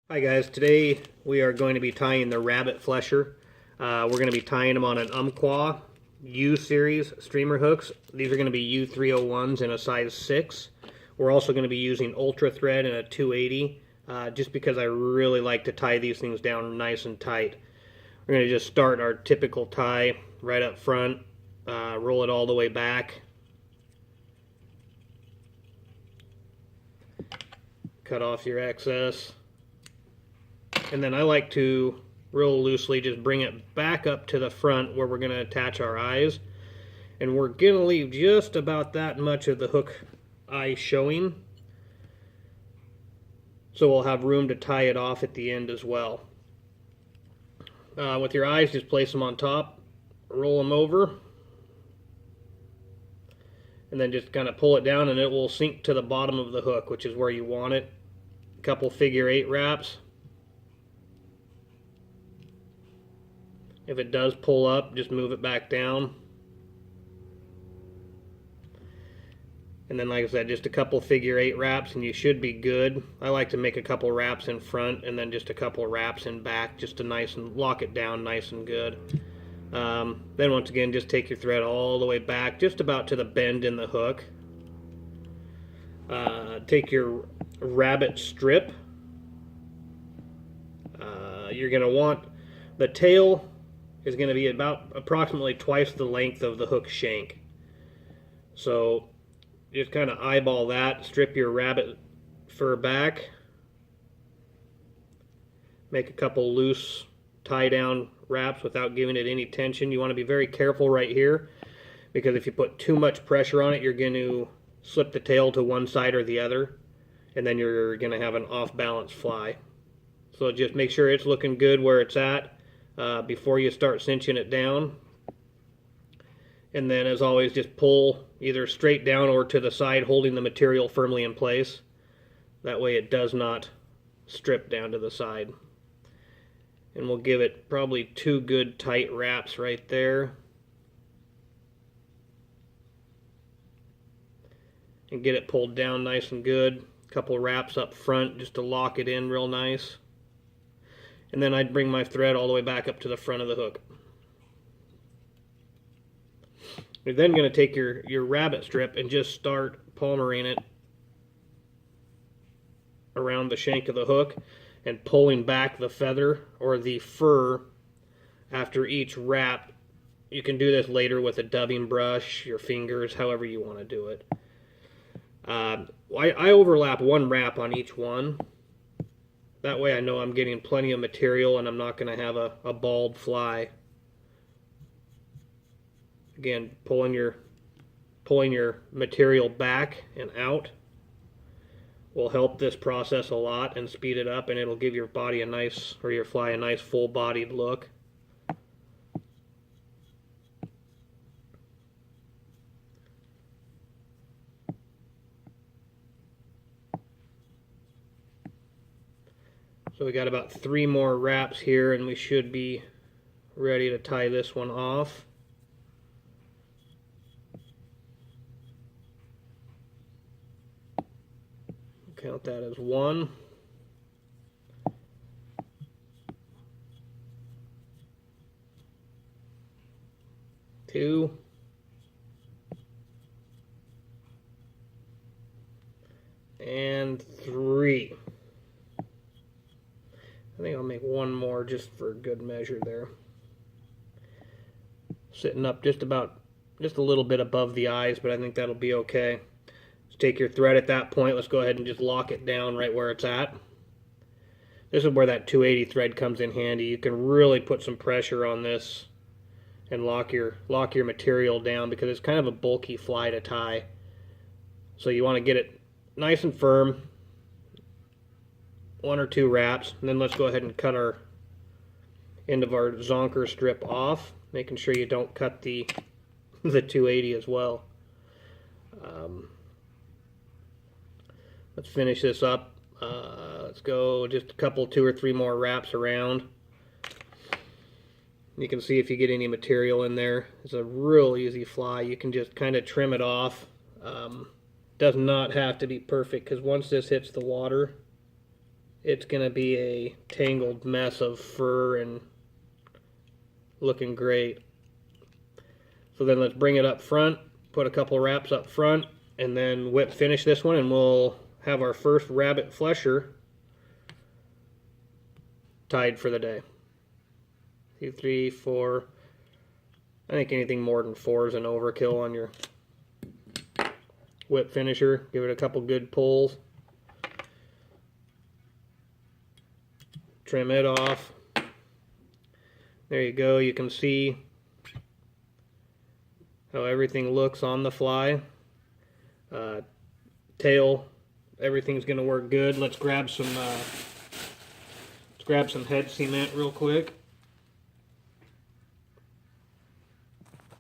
Hi guys, today we are going to be tying the rabbit flesher. We're going to be tying them on an Umpqua U-series streamer hooks. These are going to be U301s in a size 6. We're also going to be using Ultra Thread in a 280, just because I really like to tie these things down nice and tight. We're going to just start our typical tie right up front, roll it all the way back, cut off your excess. And then I like to real loosely just bring it back up to the front where we're going to attach our eyes. And we're going to leave just about that much of the hook eye showing. So we'll have room to tie it off at the end as well. With your eyes, just place them on top, roll them over, and then just kind of pull it down and it will sink to the bottom of the hook, which is where you want it. A couple figure 8 wraps. If it does pull up, just move it back down. And then, like I said, just a couple figure 8 wraps and you should be good. I like to make a couple wraps in front and then just a couple wraps in back, just to nice and lock it down nice and good. Then once again, just take your thread all the way back, just about to the bend in the hook. Take your rabbit strip. You're going to want the tail is going to be about approximately twice the length of the hook shank. So just kind of eyeball that, strip your rabbit fur back, make a couple loose tie down wraps without giving it any tension. You want to be very careful right here, because if you put too much pressure on it, you're going to slip the tail to one side or the other, and then you're going to have an off balance fly. So just make sure it's looking good where it's at before you start cinching it down. And then, as always, just pull either straight down or to the side, holding the material firmly in place. That way it does not strip down to the side. And we'll give it probably 2 good tight wraps right there. And get it pulled down nice and good. A couple wraps up front just to lock it in real nice. And then I'd bring my thread all the way back up to the front of the hook. You're then going to take your rabbit strip and just start palmering it around the shank of the hook and pulling back the feather or the fur after each wrap. You can do this later with a dubbing brush, your fingers, however you want to do it. I overlap 1 wrap on each one. That way I know I'm getting plenty of material and I'm not going to have a bald fly. Again, pulling your material back and out will help this process a lot and speed it up, and it'll give your body a nice, or your fly a nice full-bodied look. So we got about 3 more wraps here and we should be ready to tie this one off. Count that as 1. 2. And 3. I think I'll make 1 more just for good measure there. Sitting up just a little bit above the eyes, but I think that'll be okay. Just take your thread at that point. Let's go ahead and just lock it down right where it's at. This is where that 280 thread comes in handy. You can really put some pressure on this and lock your material down, because it's kind of a bulky fly to tie. So you want to get it nice and firm. 1 or 2 wraps, and then let's go ahead and cut our end of our zonker strip off, making sure you don't cut the 280 as well. Let's finish this up. Let's go just a couple, 2 or 3 more wraps around. You can see if you get any material in there. It's a real easy fly. You can just kind of trim it off. Does not have to be perfect, because once this hits the water, it's going to be a tangled mess of fur and looking great. So then let's bring it up front, put a couple wraps up front, and then whip finish this one, and we'll have our first rabbit flesher tied for the day. 2, 3, 4. I think anything more than 4 is an overkill on your whip finisher. Give it a couple good pulls. Trim it off. There you go. You can see how everything looks on the fly. Tail, everything's going to work good. Let's grab some head cement real quick.